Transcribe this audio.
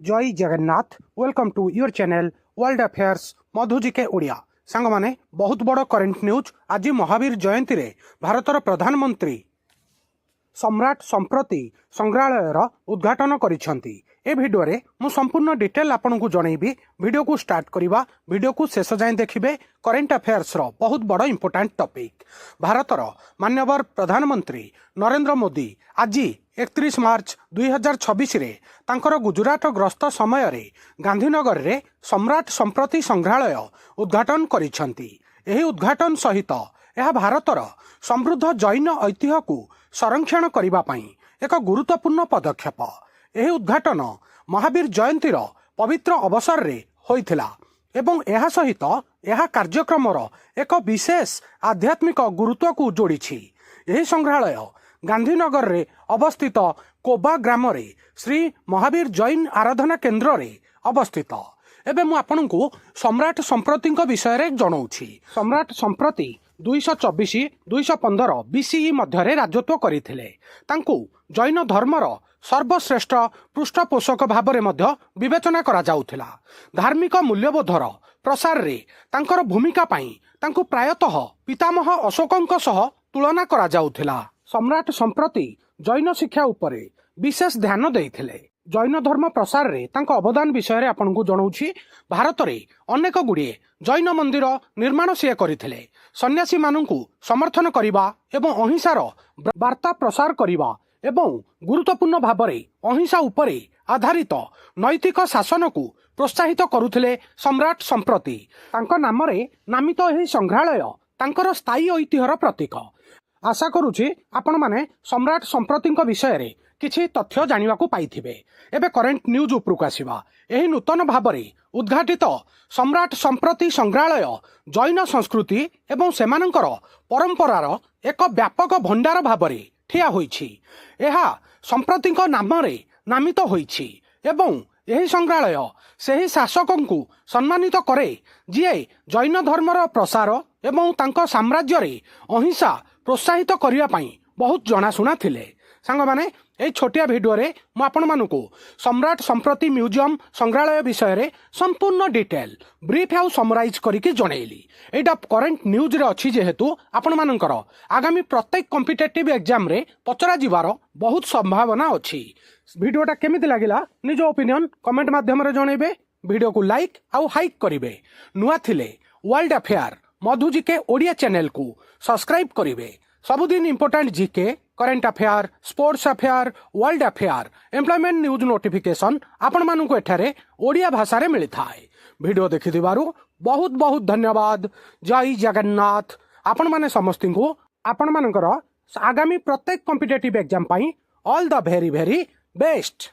जय Jagannath welcome to your channel world affairs Madhuji के ओडिया सांग माने बहुत बड़ करेन्ट न्यूज आज महावीर जयंती रे भारतर प्रधानमंत्री सम्राट संप्रति संग्रहालयर उद्घाटन करिसेंती। ए भिडियो रे मु संपूर्ण डिटेल आपन को जनइबी। वीडियो को स्टार्ट करिबा, वीडियो को शेष जाए देखिबे। करेन्ट अफेयर्स रो बहुत बड़ इंपोर्टेंट टॉपिक। भारतर माननीय प्रधानमंत्री नरेंद्र मोदी आज 31 मार्च 2026 रे तांकर गुजरात ग्रस्त समय रे गांधीनगर रे सम्राट संप्रति संग्रहालय उद्घाटन करिसेंती। एही उद्घाटन सहित यह भारतर समृद्ध जैन ऐतिह्य को संरक्षण करिबा पई एक गुरुत्वपूर्ण पदक्षेप। एही उद्घाटन महावीर जयंतीर पवित्र अवसर रे होइथिला एवं एहा सहित यह कार्यक्रमर एक विशेष आध्यात्मिक गुरुत्व को जोड़िछि। एही संग्रहालय गांधीनगर रे अवस्थित कोबा ग्राम रे श्री महावीर जैन आराधना केन्द्र रे अवस्थित। एबे मु आपनकु सम्राट संप्रति विषय रे जणाउछि। सम्राट संप्रति 224-215 बीसीई मध्य राजत्व करथिले। तांकु जैन धर्मर सर्वश्रेष्ठ पृष्ठपोषक भाव में विवेचना करा जाउथिला। धार्मिक मूल्यबोधर प्रसार रे तांकर भूमिका पाई तांकु प्रायतः पितामह अशोकଙ୍କ सह तुलना करा जाउथिला। सम्राट संप्रति जैन शिक्षा उपरे विशेष ध्यान देइथिले। जैन धर्म प्रसार रे तांको अवदान विषय रे आपनकु जणाउछि। भारत रे अनेक गुड़िए जैन मंदिर निर्माण से करथिले। सन्यासी माननकु समर्थन करिबा एवं अहिंसार वार्ता प्रसार करिबा एवं गुरुत्वपूर्ण भावरे अहिंसा उपरे आधारित नैतिक शासन को प्रोत्साहित करुथिले सम्राट संप्रति। तांको नामरे नामित एही संग्रहालय तांकर स्थायी ऐतिह्यर प्रतीक। आशा करुछि आपण माने सम्राट संप्रति विषय रे किछि तथ्य जानिबा को पाइथिबे। एबे करेन्ट न्यूज उपरकु आसीबा। एही नूतन भावरे उद्घाटित सम्राट संप्रति संग्रहालय जैन संस्कृति एवं सेमानंकर परंपरार एक व्यापक भंडार भावरे ठिया होइछि। एहा संप्रतिଙ୍କ नामरे नामित होइछि एवं एही संग्रहालय सेही शासकंकु सम्मानित करे जिए जैन धर्मर प्रसार एवं तांको साम्राज्य रे अहिंसा प्रोत्साहित करिया पई बहुत जनाशुना थिले। सांग माने ए छोटिया भिडियो रे मु आपण मानकु सम्राट संप्रति म्यूजियम संग्रहालय विषय रे संपूर्ण डिटेल ब्रीफ हाउ समराइज करिके जणैली। एटा करेन्ट न्यूज रे अछि जेहेतु आपण मानकर आगामी प्रत्येक कॉम्पिटिटिव एग्जाम रे पचरा जिवार बहुत संभावना अछि। भिडियोटा केमिति लागिला निज ओपिनियन कमेंट माध्यम रे जणैबे। भिडियो को लाइक आउ हाइक करिवे। नुआ थिले वर्ल्ड अफेयर मधुजी के ओडिया चैनल को सब्सक्राइब करिवे। सबुदिन important GK current affair sports affair world affair employment news notification आपण मानकु एठारे ओडिया भाषा रे मिलि थाए। वीडियो देखिथिबारु बहुत बहुत धन्यवाद। जय जगन्नाथ। आपण माने समस्तिंकु आपण मानकर आगामी प्रत्येक competitive exam pi all the very very best.